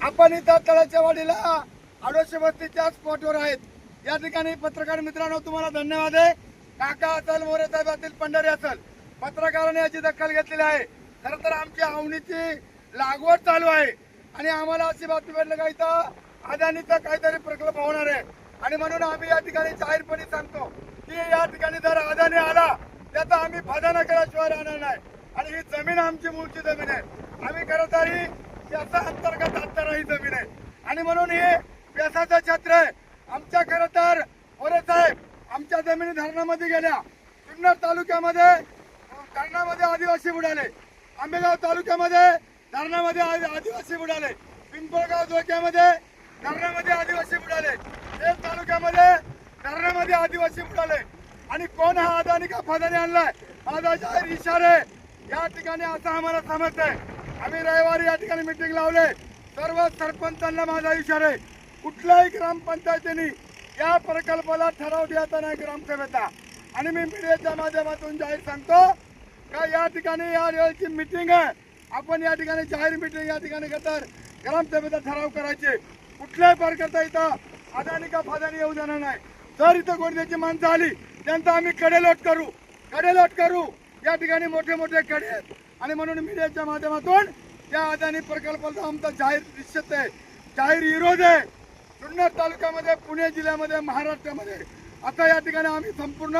आपण इथं तळाच्या वाडीला आडोशी वस्तीच्या स्पॉटवर आहेत। या ठिकाणी पत्रकार मित्रांनो तुम्हाला धन्यवाद आहे। काका असेल, मोरे साहेब असतील, पंढरी असेल, पत्रकारांनी याची दखल घेतलेली आहे। खरं तर आमची आवणीची लागवड चालू आहे आणि आम्हाला अशी बातमी भेटली का इथं अदानीचा काहीतरी प्रकल्प होणार आहे आणि म्हणून आम्ही या ठिकाणी जाहीरपणे सांगतो की या ठिकाणी जर अदानी आला त्याचा आम्ही फायदा केल्याशिवाय राहणार नाही आणि ही जमीन आमची मूळची जमीन आहे। आम्ही खरं तरी त्याचा अंतर्गत असणारी ही जमीन आहे आणि म्हणून हे व्यासाचं छत्र आहे। आमच्या खरं तर मोरे साहेब आमच्या जमिनी धरणामध्ये गेल्या। जुन्नर तालुक्यामध्ये धरणामध्ये आदिवासी बुडाले, आंबेगाव तालुक्यामध्ये धरणामध्ये आदिवासी बुडाले, पिंपळगाव धोक्यामध्ये धरणामध्ये आदिवासी बुडाले, तेल तालुक्यामध्ये धरणामध्ये आदिवासी बुडाले आणि कोण हा अदानी का फादानी आणलाय माझा जाहीर इशारा या ठिकाणी असं आम्हाला समजतंय। आम्ही रविवारी या ठिकाणी मीटिंग लावले, सर्व सरपंचांना माझा इशारा आहे कुठल्याही ग्रामपंचायतीने या प्रकल्पाला ठराव द्यायचा नाही ग्रामसभेचा आणि मी मीडियाच्या माध्यमातून जाहीर सांगतो का या ठिकाणी या वेळची मीटिंग आहे, आपण या ठिकाणी जाहीर मीटिंग या ठिकाणी घेतात ग्रामसभेचा ठराव करायचे। कुठल्याही प्रकारचा इथं अदानी का फादानी येऊ देणार नाही। जर इथं गोडद्याची माणसं आली त्यांचा आम्ही कडेलोट करू या ठिकाणी मोठे मोठे कडे आहेत आणि म्हणून मीडियाच्या माध्यमातून या अदानी प्रकल्पाचा आमचा जाहीर निश्चित आहे, जाहीर विरोध आहे। जुन्नर तालुक्यामध्ये, पुणे जिल्ह्यामध्ये, महाराष्ट्रामध्ये आता या ठिकाणी आम्ही संपूर्ण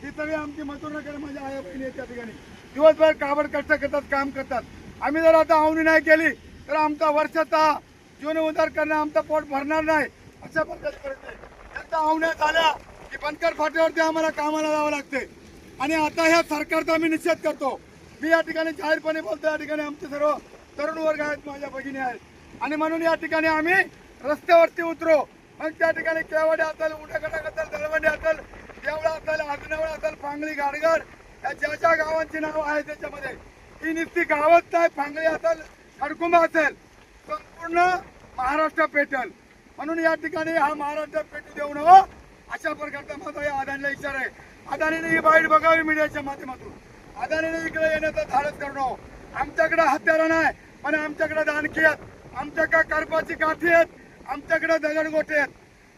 ही सगळी आमची मजुरनगर माझ्या आई बहिणी त्या ठिकाणी दिवसभर काबड कष्ट करतात, काम करतात। आम्ही जर आता आवणी नाही केली तर आमचा वर्षाचा जीवन उद्धार करणं आमचा पोट भरणार नाही अशा प्रकारे करते। त्यांचा आवण्या झाल्या की बनकर फाट्यावरती आम्हाला कामाला जावं लागते आणि आता ह्या सरकारचा आम्ही निषेध करतो। मी या ठिकाणी जाहीरपणे बोलतो, या ठिकाणी आमचे सर्व तरुण वर्ग आहेत, माझ्या भगिनी आहेत आणि म्हणून या ठिकाणी आम्ही रस्त्यावरती उतरू। मग त्या ठिकाणी केवाडी असेल, उठागडा असेल, दळवंडी असेल, देवळा असेल, आजनवळा असेल, फांगली, गाडगड या ज्या गावांची नावं आहेत त्याच्यामध्ये ही नुसती गावच नाही, फांगली असेल, खडकुंबा असेल, संपूर्ण महाराष्ट्र पेटल। म्हणून या ठिकाणी हा महाराष्ट्र पेटू देऊ नये अशा प्रकारचा माझा या अदानीला इशारा आहे। अदानीने ही बाईट बघावी मीडियाच्या माध्यमातून, अदानीने इकडे येण्याचा धाडस करणं। आमच्याकडे हत्यारं नाही पण आमच्याकडे दानकी आहेत, आमच्याकडे करपाची काठी आहेत, आमच्याकडे दगडगोटे आहेत।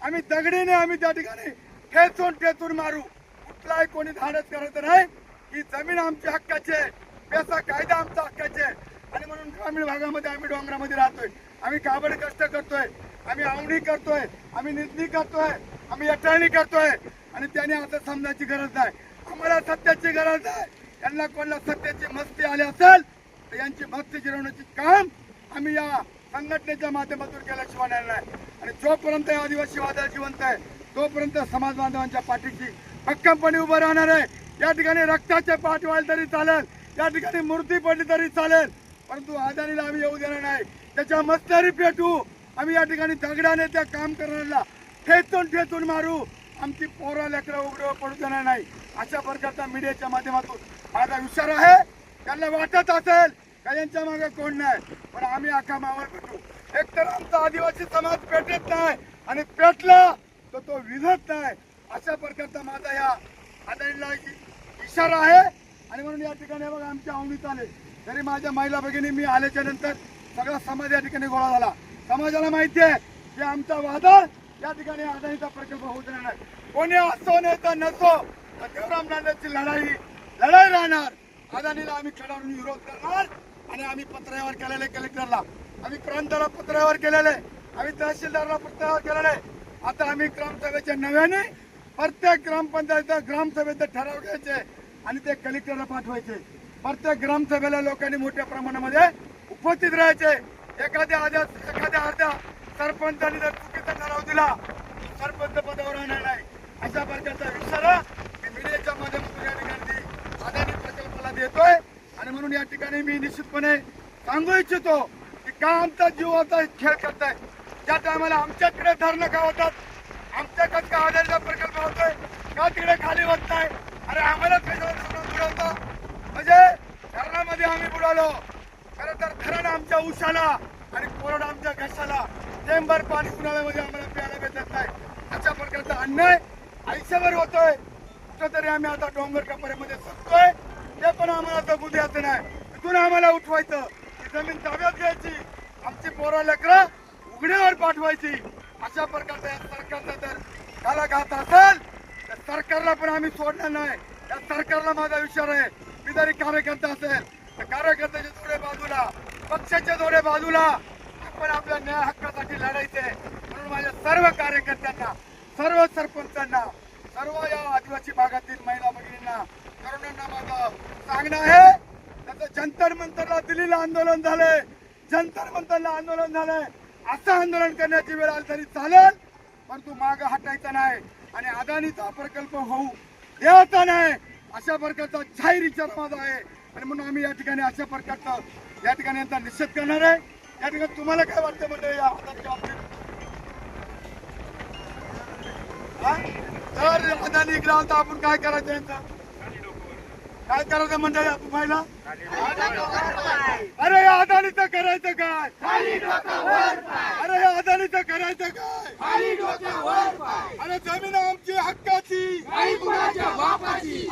आम्ही दगडीने आम्ही त्या ठिकाणी ठेचून मारू। कुठलाही कोणी धाडस करत नाही। ही जमीन आमची हक्काची आहे, पैसा कायदा आमचा हक्काचे आहे आणि म्हणून ग्रामीण भागामध्ये आम्ही डोंगरामध्ये राहतोय, आम्ही काबड कष्ट करतोय, आम्ही आवणी करतोय, आम्ही निंदणी करतोय, आम्ही अटाळणी करतोय आणि त्याने आता समजायची गरज नाही, आम्हाला सत्याची गरज आहे। यांना कोणाला सत्याची मस्ती आली असेल तर यांची मस्ती जिरवण्याचे काम आम्ही या संघटनेच्या माध्यमातून केल्याशिवाय नाही आणि जोपर्यंत आदिवासी वादळ जिवंत आहे तोपर्यंत समाज बांधवांच्या पाठीशी भक्कमपणे उभं राहणार आहे। या ठिकाणी रक्ताचे पाठ वाढले तरी चालेल, या ठिकाणी मूर्ती पडली तरी चालेल, परंतु अदानीला आम्ही येऊ देणार नाही। त्याच्या मस्तारी पेटू, आम्ही या ठिकाणी दगडाने त्या काम करणाऱ्याला ठेचून मारू। आमची पोरं लेकरं उघडं पडू देणार नाही अशा प्रकारचा मीडियाच्या माध्यमातून माझा इशारा आहे। त्यांना वाटत असेल का यांच्या मागे कोण नाही पण आम्ही अख्खा मावळ पेटू। एकतर आमचा आदिवासी समाज पेटत नाही आणि पेटला तर तो विझत नाही अशा प्रकारचा माझा या अदानीला इशारा आहे आणि म्हणून या ठिकाणी बघा आमच्या आवणीत आले तरी माझ्या महिला भगिनी मी आल्याच्या नंतर सगळा समाज या ठिकाणी गोळा झाला। समाजाला माहिती आहे की आमचा वादा या ठिकाणी अदानीचा प्रकल्प होऊ देणार नाही। कोणी असो नेता नसो देवराम लांडेची लढाई राहणार। अदानीला आम्ही खडावून विरोध करणार आणि आम्ही पत्रावर केलेले, कलेक्टरला आम्ही प्रांताला पत्रावर केलेले, आम्ही तहसीलदारला पत्रावर केलेले। आता आम्ही ग्रामसभेच्या नव्याने प्रत्येक ग्रामपंचायत ग्रामसभेचे ठराव घ्यायचे आणि ते कलेक्टरला पाठवायचे। प्रत्येक ग्रामसभेला लोकांनी मोठ्या प्रमाणामध्ये उपस्थित राहायचे। एखाद्या अर्ध्या सरपंचांनी जर चुकीचा ठराव दिला सरपंच पदावर राहणार नाही अशा प्रकारचा इशारा मी मीडियाच्या माध्यमातून या ठिकाणी अदानी प्रकल्पाला देतोय आणि म्हणून या ठिकाणी मी निश्चितपणे सांगू इच्छितो की का आमचा जीवाचा खेळ करताय। ज्या टायमाला आमच्याकडे धरणं का होतात, आमच्याकडे का अदानीचा प्रकल्प होतोय का तिकडे खाली होत नाही, अरे आम्हाला बुडवतो म्हणजे धरणामध्ये आम्ही बुडालो। खरं तर धरण आमच्या उशाला आणि कोरड आमच्या घशाला, चेंबर पाणी उन्हाळ्यामध्ये आम्हाला प्यायला भेटत नाही अशा प्रकारचा अन्याय आयुष्यभर होतोय। कुठेतरी आम्ही आता डोंगर कपाऱ्यामध्ये सकतोय ते पण आम्हाला जगू द्यायचं नाही, तिथून आम्हाला उठवायचं, ती जमीन ताब्यात घ्यायची, आमची पोरं लेकरं उघड्यावर पाठवायची अशा प्रकारचा या सरकारचा जर घात असेल तर सरकारला पण आम्ही सोडणार नाही. या सरकारला माझा विचार आहे, मी जरी कार्यकर्ता असेल तर कार्यकर्त्याच्या थोडे बाजूला, पक्षाच्या थोडे बाजूला आपण आपल्या न्याय हक्कासाठी लढायचे. म्हणून माझ्या सर्व कार्यकर्त्यांना, सर्व सरपंचांना, सर्व या आदिवासी भागातील महिला भगिनींना, तरुणांना माझं सांगणं आहे, त्याचं जंतर मंतरला दिल्लीला आंदोलन झालंय, जंतर मंतरला आंदोलन झालंय, असं आंदोलन करण्याची वेळ आली तरी चालेल, परंतु मागं हटायचं नाही आणि अदानीचा प्रकल्प होऊ द्यायचा नाही अशा प्रकारचा जाहीर इशारा माझा आहे. आणि म्हणून आम्ही या ठिकाणी अशा प्रकारचा या ठिकाणी यांचा निषेध करणार आहे. या ठिकाणी तुम्हाला काय वाटतं म्हणजे या अदानीच्या बाबतीत? तर अदानी इकडे आला तर आपण काय करायचं यांचं? काय करायचं मंडळी आपण पाहिला? अरे या अदानीचं करायचं काय? अरे या अदानीचं करायचं काय? अरे जमीन आमची हक्काची,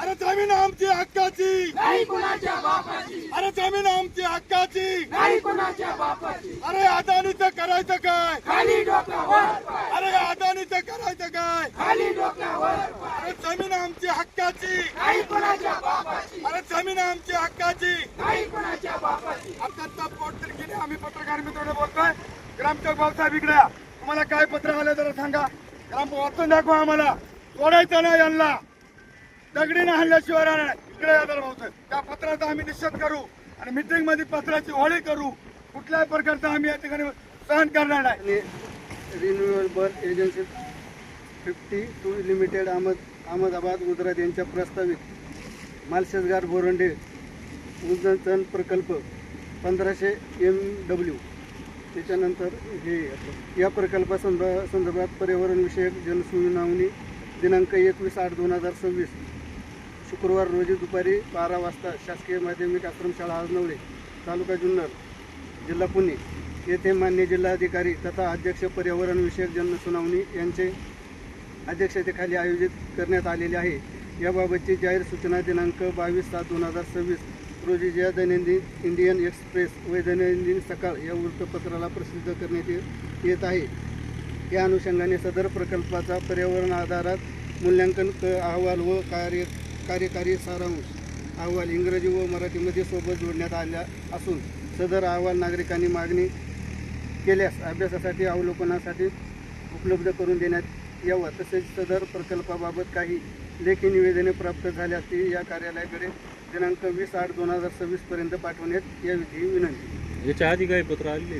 अरे जमीन आमची हक्काची, अरे जमीन आमची हक्काची, अरे अदानीचं करायचं काय? अरे या अदानीचं करायचं काय? अरे जमीन आमची हक्काची, अरे जमीन आमची हक्काची. आता पोटतिरकीने आम्ही पत्रकार मित्रांनो बोलतोय. ग्रामसेवक भाऊसाहेब इकडे या. तुम्हाला काय पत्र आलं जरा सांगा. ग्राम वाचून दाखवा आम्हाला. सोडायचं नाही यांना, दगडीने हल्ल्याशिवाय नाही. इकडे या जरा भाऊसाहेब. त्या पत्राचा आम्ही निषेध करू आणि मिटिंग मध्ये पत्राची होळी करू. कुठल्याही प्रकारचा आम्ही या ठिकाणी सहन करणार नाही. Renewable agency 52 limited Ahmedabad Gujarat यांच्या प्रस्तावित मालशेजगार बोरंडे उदजन प्रकल्प 1500 MW त्याच्यानंतर हे या प्रकल्पासंदर्भात पर्यावरणविषयक जनसुनावणी दिनांक 21/8/2026 शुक्रवार रोजी दुपारी 12 वाजता शासकीय माध्यमिक आश्रमशाळा आजनवळे तालुका जुन्नर जिल्हा पुणे येथे मान्य जिल्हाधिकारी तथा अध्यक्ष पर्यावरणविषयक जनसुनावणी यांचे अध्यक्षतेखाली आयोजित करण्यात आलेले आहे. याबाबतची जाहीर सूचना दिनांक 22/7/2026 रोजी ज्या दैनंदिन इंडियन एक्सप्रेस व दैनंदिन सकाळ या वृत्तपत्राला प्रसिद्ध करण्यात येत आहे. या अनुषंगाने सदर प्रकल्पाचा पर्यावरण आधारात मूल्यांकन अहवाल व कार्यकारी सारांश अहवाल इंग्रजी व मराठीमध्ये सोबत जोडण्यात आल्या असून सदर अहवाल नागरिकांनी मागणी केल्यास अभ्यासासाठी अवलोकनासाठी उपलब्ध करून देण्यात यावा. तसेच सदर प्रकल्पाबाबत काही लेखी निवेदने प्राप्त झाल्यास ती या कार्यालयाकडे दिनांक 20/8/2026 पर्यंत पाठवण्यात यावी ही विनंती. याच्या आधी काय पत्र आलेले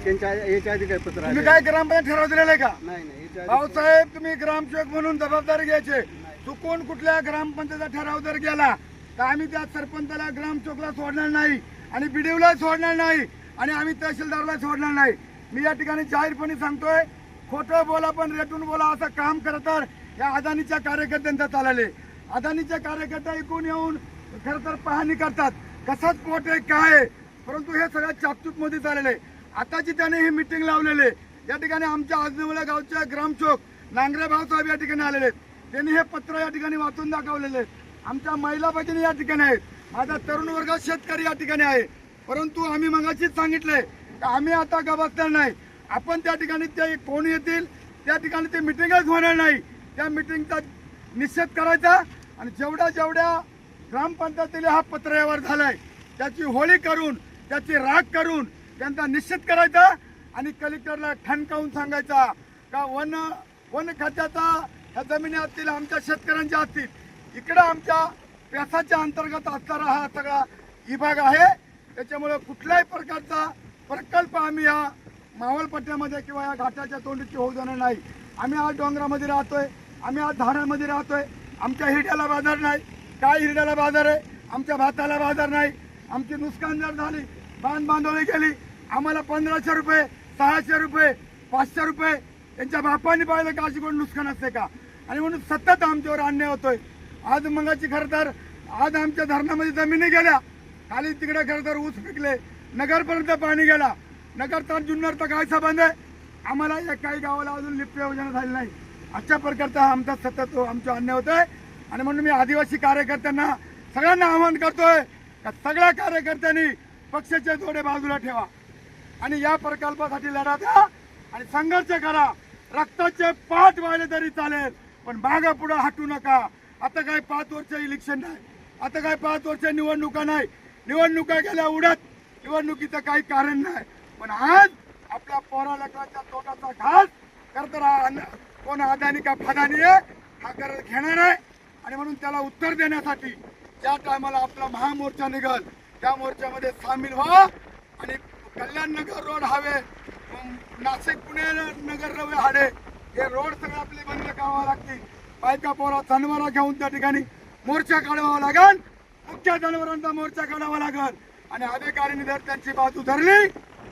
याच्या आधी काय पत्र तुम्ही काय ग्रामपंचायत ठराव दिलेला आहे का? नाही याच्या भाऊसाहेब तुम्ही ग्रामसेवक म्हणून जबाबदारी घ्यायचे. चुकून कुठल्या ग्रामपंचायतीचा ठराव जर गेला तर आम्ही त्या सरपंचाला ग्रामसेवकला सोडणार नाही आणि बीडीओला सोडणार नाही आणि आम्ही तहसीलदारला सोडणार नाही. मी या ठिकाणी जाहीरपणे सांगतोय, खोटं बोला पण रेटून बोला असं काम करत तर या अदानीच्या कार्यकर्त्यांचा चालले. अदानीच्या कार्यकर्ते ऐकून येऊन खरं तर पाहणी करतात कसाच पोट आहे काय आहे, परंतु हे सगळं चापचूप मध्ये चालले. आताची त्याने ही मिटिंग लावलेले या ठिकाणी आमच्या आजनवल्या गावच्या ग्रामसेवक नांगरे भाऊसाहेब या ठिकाणी आलेले आहेत. त्यांनी हे पत्र या ठिकाणी वाचून दाखवलेले आहेत. आमच्या महिला भगिनी या ठिकाणी आहेत. माझा तरुण वर्ग शेतकरी या ठिकाणी आहे. परंतु आम्ही मगाशीच सांगितलंय की आम्ही आता गबसणार नाही. आपण त्या ठिकाणी ते कोण येतील त्या ठिकाणी ते मिटिंगच होणार नाही. त्या मिटिंगचा निषेध करायचा आणि जेवढ्या ग्रामपंचायतीला हा पत्र यावर झालाय त्याची होळी करून त्याची राख करून त्यांचा निषेध करायचा आणि कलेक्टरला ठणकावून सांगायचा का वन खात्याचा ह्या जमिनी असतील आमच्या शेतकऱ्यांच्या असतील, इकडं आमच्या व्यासाच्या अंतर्गत असणारा हा सगळा विभाग आहे. त्याच्यामुळे कुठल्याही प्रकारचा प्रकल्प आम्ही या मावळपट्ट्यामध्ये किंवा या घाटाच्या तोंडीची होऊ देणार नाही. आम्ही आज डोंगरामध्ये राहतोय, आम्ही आज झाडांमध्ये राहतोय. आमच्या हिरड्याला बाजार नाही. काय हिरड्याला बाजार आहे? आमच्या भाताला बाजार नाही. आमची नुकसान जर झाली, बांधवली गेली, आम्हाला 1500 रुपये, 600 रुपये, 500 रुपये त्यांच्या बापाने पाहिलं का अशी कोण नुकसान असते का? आणि म्हणून सतत आमच्यावर अन्याय होतोय. आज मंगाची खरं तर आज आमच्या धरणामध्ये जमिनी गेल्या, खाली तिकडे खरं तर ऊस पिकले, नगरपर्यंत पाणी गेला. नगर तर जुन्नरचा काय संबंध आहे? आम्हाला या काही गावाला अजून लिफ्ट योजना झाली नाही. अशा प्रकारचा हा आमचा सतत आमचा अन्याय होतोय. आणि म्हणून मी आदिवासी कार्यकर्त्यांना सगळ्यांना आवाहन करतोय का सगळ्या कार्यकर्त्यांनी पक्षाचे थोडे बाजूला ठेवा आणि या प्रकल्पासाठी लढा द्या. आणि संघर्ष करा. रक्ताचे पाठ व्हायला तरी चालेल, पण मागे पुढे हटू नका. आता काय 5 वर्ष इलेक्शन नाही, आता काय 5 वर्ष निवडणुका नाही. निवडणुका गेल्या उडत, निवडणुकीचं काही कारण नाही. पण आज आपल्या पोरा लेकराच्या तोटाचा घास करताना कोण अदानी का फदानी आहे हा करत घेणार आहे. आणि म्हणून त्याला उत्तर देण्यासाठी ज्या टायमाला आपला महामोर्चा निघल त्या मोर्चामध्ये सामील व्हा. आणि कल्याण नगर रोड हवे, नाशिक पुणे नगर रवे हाडे हे रोड सगळे आपले बंद करावे लागतील. बायका पोरा जनावरा घेऊन त्या ठिकाणी मोर्चा काढावा लागल, मुख्य जनावरांचा मोर्चा काढावा लागल. आणि अधिकाऱ्यांनी जर त्यांची बाजू धरली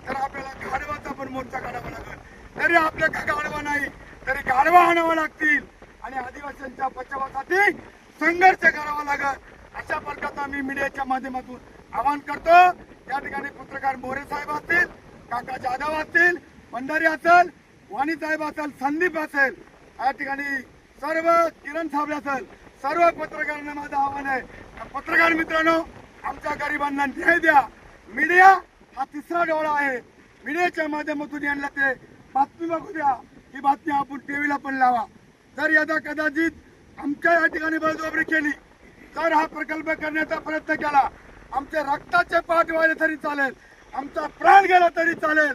तर आपल्याला गाढवाचा पण मोर्चा काढावा लागल. तरी आपल्याला गाढवा नाही तरी गाढवा आणावं लागतील आणि आदिवासींच्या बचावासाठी संघर्ष करावा लागल. अशा प्रकारचा मी मीडियाच्या माध्यमातून आवाहन करतो. या ठिकाणी पत्रकार मोरे साहेब असतील, काका जाधव असतील, भंडारी असेल, वाणी साहेब असेल, संदीप असेल, या ठिकाणी सर्व किरण साहेब असेल, सर्व पत्रकारांना माझं आव्हान आहे. पत्रकार मित्रांनो, आमच्या गरिबांना न्याय द्या. मीडिया हा तिसरा डोळा आहे. मीडियाच्या माध्यमातून यांना ते बातमी बघू द्या. ही बातमी आपण टीव्हीला पण लावा. जर यदा कदाचित आमच्या या ठिकाणी बळजबरी केली, जर हा प्रकल्प करण्याचा प्रयत्न केला, आमच्या रक्ताचे पाठ व्हायला तरी चालेल, आमचा प्राण गेला तरी चालेल,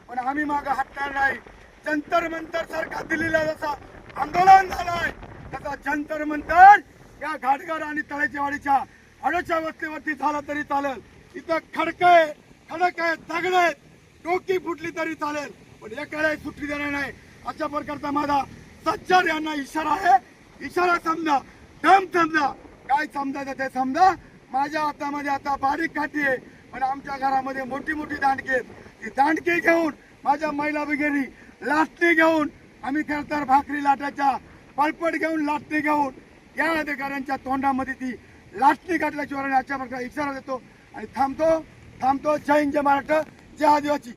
पण आम्ही मागे हटणार नाही. जंतर मंतर सारखा दिल्लीला जसा आंदोलन झालंय तसा जंतर मंतर या घाटघर आणि तळेचेवाडीच्या अडोच्या वस्तीवरती झाला तरी चालेल. इथं खडक आहे, दगड आहेत, डोकी फुटली तरी चालेल, पण एकालाही सुट्टी देणार नाही. अशा प्रकारचा माझा सज्जन यांना इशारा आहे. इशारा समजा, दम समजा, काय समजायचं ते समजा. माझ्या हातामध्ये आता बारीक काठी आहे, पण आमच्या घरामध्ये मोठी मोठी दांडकी आहेत. ती दांडकी घेऊन माझ्या महिला वगैरे लाटणी घेऊन आम्ही खरंतर भाकरी लाटायच्या पळपट घेऊन लाटणी घेऊन या अधिकाऱ्यांच्या तोंडामध्ये ती लाटणी काढल्याशिवाय अशा प्रकारे इशारा देतो आणि थांबतो. जय हिंद, जय महाराष्ट्र, जय आदिवासी.